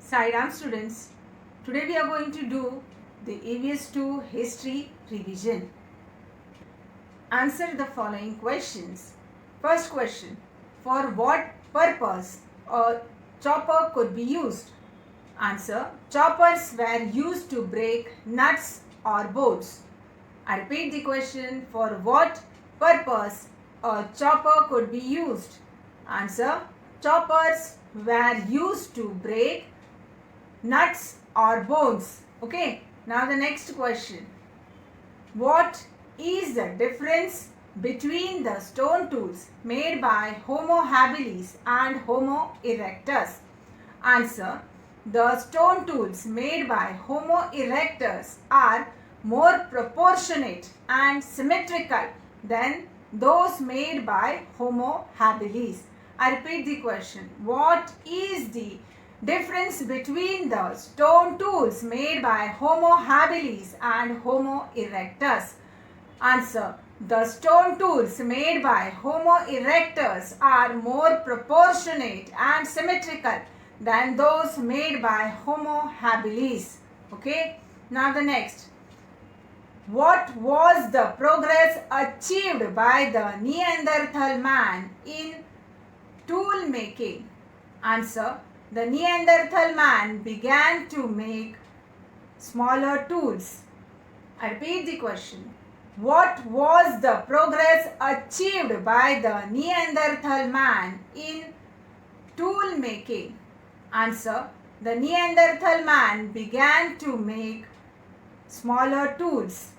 Sairam students, today we are going to do the EVS 2 history revision. Answer the following questions. First question, for what purpose a chopper could be used? Answer, choppers were used to break nuts or bolts. I repeat the question, for what purpose a chopper could be used? Answer, choppers were used to break nuts or bones. Okay, now the next question. What is the difference between the stone tools made by Homo habilis and Homo erectus? Answer, the stone tools made by Homo erectus are more proportionate and symmetrical than those made by Homo habilis. I repeat the question. What is the difference between the stone tools made by Homo habilis and Homo erectus? Answer, the stone tools made by Homo erectus are more proportionate and symmetrical than those made by Homo habilis. Okay, now the next. What was the progress achieved by the Neanderthal man in tool making? Answer, the Neanderthal man began to make smaller tools. I repeat the question. What was the progress achieved by the Neanderthal man in tool making? Answer, the Neanderthal man began to make smaller tools.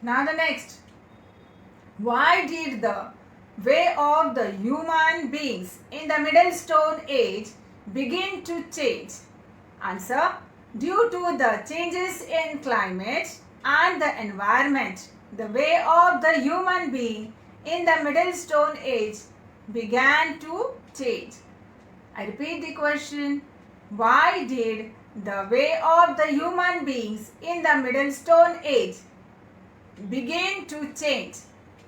Now the next. Why did the way of the human beings in the Middle Stone Age begin to change? Answer, due to the changes in climate and the environment. The way of the human being in the Middle Stone Age began to change. I repeat the question. Why did the way of the human beings in the Middle Stone Age begin to change?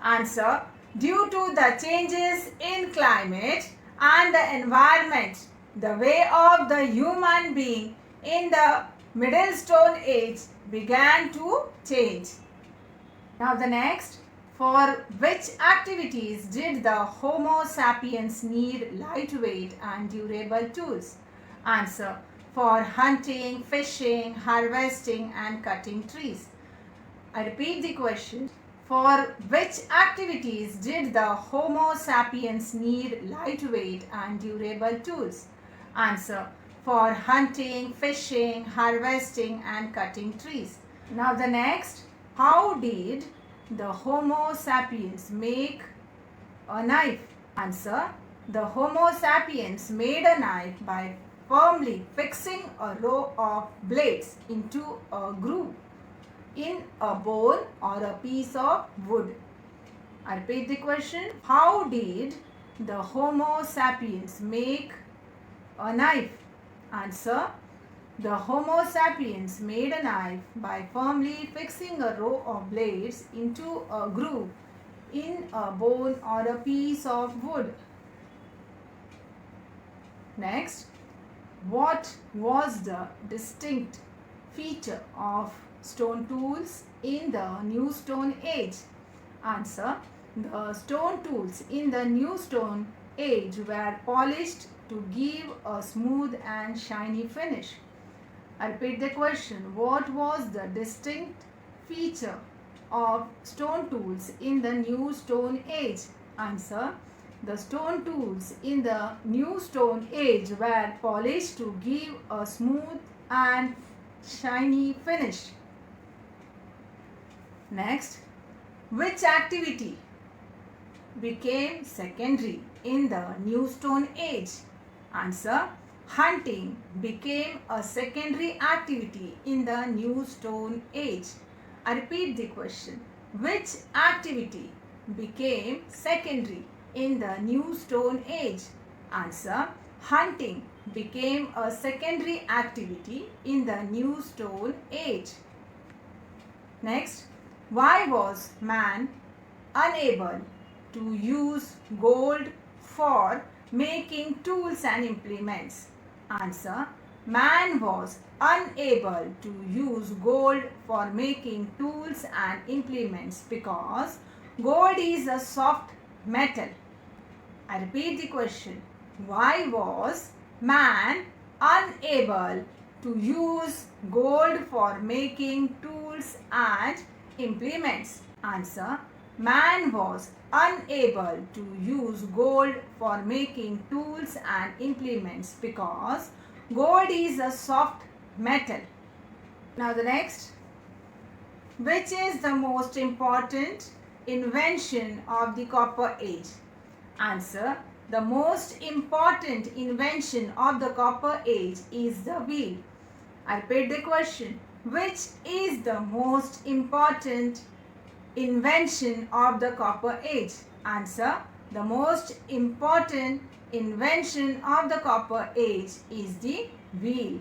Answer, due to the changes in climate and the environment. The way of the human being in the Middle Stone Age began to change. Now the next. For which activities did the Homo sapiens need lightweight and durable tools? Answer, for hunting, fishing, harvesting and cutting trees. I repeat the question. For which activities did the Homo sapiens need lightweight and durable tools? Answer, for hunting, fishing, harvesting and cutting trees. Now the next. How did the Homo sapiens make a knife? Answer, the Homo sapiens made a knife by firmly fixing a row of blades into a groove in a bone or a piece of wood. I repeat the question. How did the Homo sapiens make a knife? Answer, the Homo sapiens made a knife by firmly fixing a row of blades into a groove in a bone or a piece of wood. Next, what was the distinct feature of stone tools in the New Stone Age? Answer, the stone tools in the New Stone Age were polished to give a smooth and shiny finish. I repeat the question. What was the distinct feature of stone tools in the New Stone Age? Answer, the stone tools in the New Stone Age were polished to give a smooth and shiny finish. Next, which activity became secondary in the New Stone Age? Answer, hunting became a secondary activity in the New Stone Age. I repeat the question. Which activity became secondary in the New Stone Age? Answer, hunting became a secondary activity in the New Stone Age. Next, why was man unable to use gold for making tools and implements? Answer. Man was unable to use gold for making tools and implements because gold is a soft metal. I repeat the question. Why was man unable to use gold for making tools and implements? Answer. Man was unable to use gold for making tools and implements because gold is a soft metal. Now the next. Which is the most important invention of the Copper Age? Answer. The most important invention of the Copper Age is the wheel. I repeat the question. Which is the most important invention of the Copper Age? Answer. The most important invention of the Copper Age is the wheel.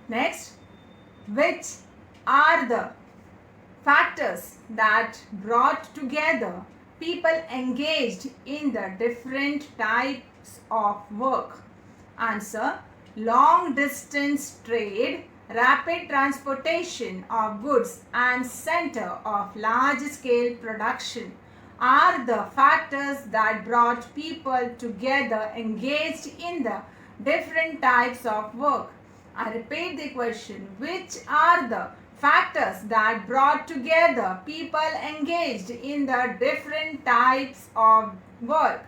Next. Which are the factors that brought together people engaged in the different types of work? Answer. Long distance trade, rapid transportation of goods and center of large scale production are the factors that brought people together engaged in the different types of work. I repeat the question. Which are the factors that brought together people engaged in the different types of work?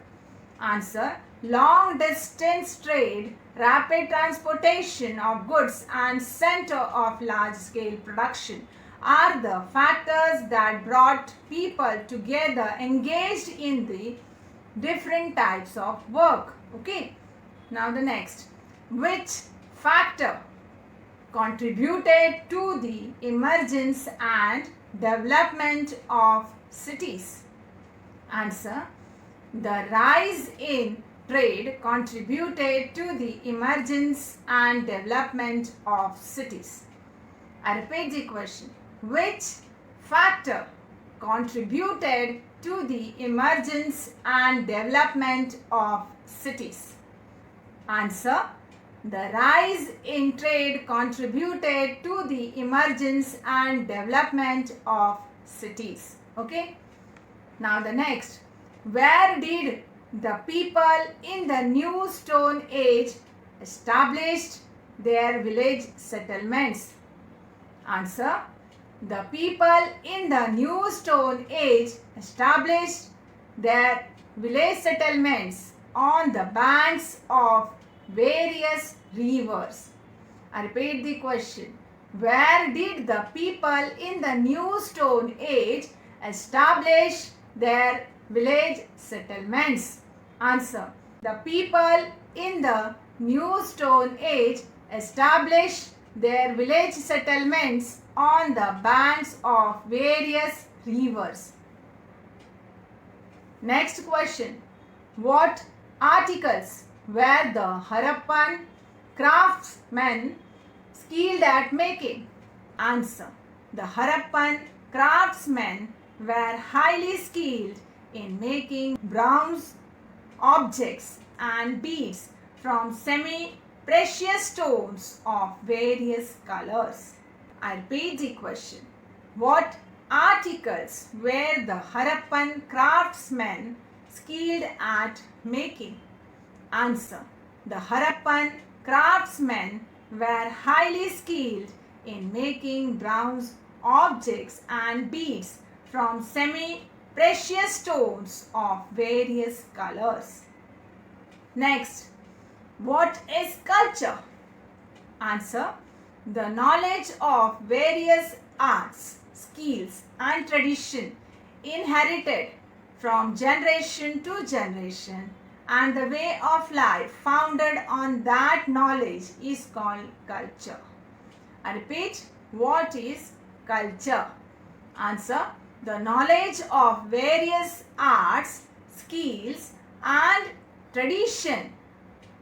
Answer. Long distance trade, rapid transportation of goods and center of large scale production are the factors that brought people together engaged in the different types of work. Okay. Now the next. Which factor contributed to the emergence and development of cities? Answer. The rise in trade contributed to the emergence and development of cities. I repeat the question. Which factor contributed to the emergence and development of cities? Answer. The rise in trade contributed to the emergence and development of cities. Okay. Now the next. Where did the people in the New Stone Age established their village settlements? Answer. The people in the New Stone Age established their village settlements on the banks of various rivers. I repeat the question. Where did the people in the New Stone Age establish their village settlements? Answer. The people in the New Stone Age established their village settlements on the banks of various rivers. Next question. What articles were the Harappan craftsmen skilled at making? Answer. The Harappan craftsmen were highly skilled in making bronze objects and beads from semi-precious stones of various colors. I repeat the question. What articles were the Harappan craftsmen skilled at making? Answer. The Harappan craftsmen were highly skilled in making bronze objects and beads from semi-precious stones of various colors. Next. What is culture? Answer. The knowledge of various arts, skills and tradition inherited from generation to generation and the way of life founded on that knowledge is called culture. I repeat, what is culture? Answer. The knowledge of various arts, skills and tradition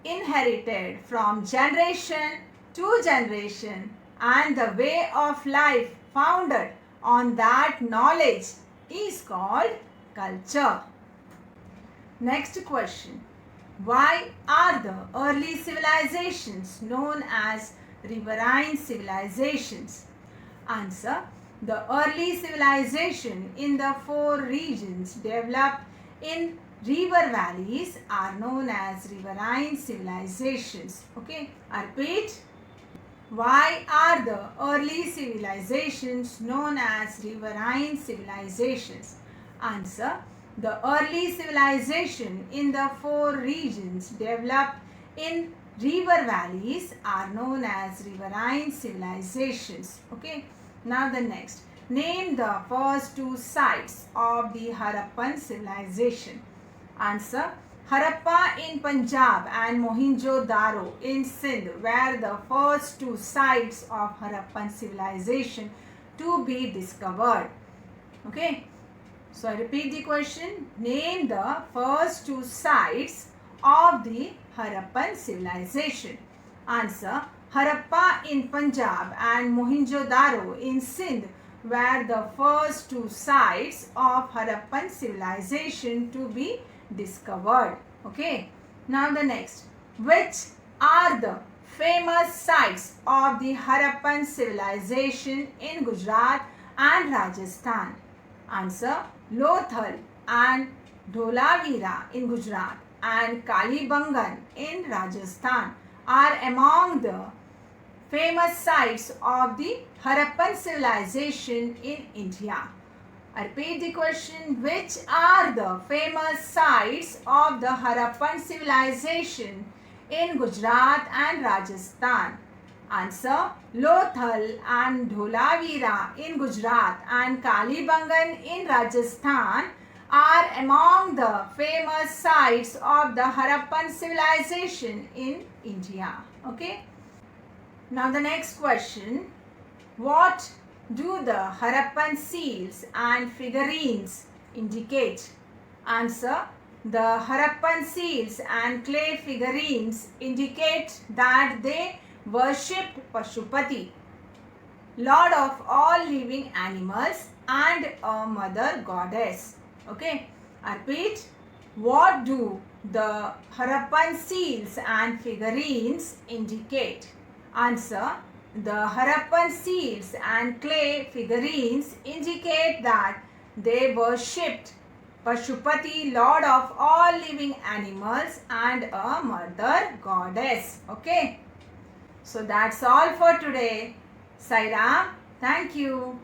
inherited from generation to generation and the way of life founded on that knowledge is called culture. Next question. Why are the early civilizations known as riverine civilizations? Answer. The early civilization in the four regions developed in river valleys are known as riverine civilizations. Okay, I repeat. Why are the early civilizations known as riverine civilizations? Answer. The early civilization in the four regions developed in river valleys are known as riverine civilizations. Okay. Now the next. Name the first two sites of the Harappan civilization. Answer. Harappa in Punjab and Mohenjo-daro in Sindh were the first two sites of Harappan civilization to be discovered. Okay. So I repeat the question. Name the first two sites of the Harappan civilization. Answer. Harappa in Punjab and Mohenjo-daro in Sindh were the first two sites of Harappan civilization to be discovered. Okay. Now the next. Which are the famous sites of the Harappan civilization in Gujarat and Rajasthan? Answer. Lothal and Dholavira in Gujarat and Kalibangan in Rajasthan are among the famous sites of the Harappan civilization in India. I repeat the question. Which are the famous sites of the Harappan civilization in Gujarat and Rajasthan? Answer. Lothal and Dholavira in Gujarat and Kalibangan in Rajasthan are among the famous sites of the Harappan civilization in India. Okay. Now the next question. What do the Harappan seals and figurines indicate? Answer. The Harappan seals and clay figurines indicate that they worshipped Pashupati, Lord of all living animals and a mother goddess. Okay, I repeat. What do the Harappan seals and figurines indicate? Answer. The Harappan seals and clay figurines indicate that they worshipped Pashupati, Lord of all living animals and a mother goddess. Okay. So that's all for today. Sai Ram. Thank you.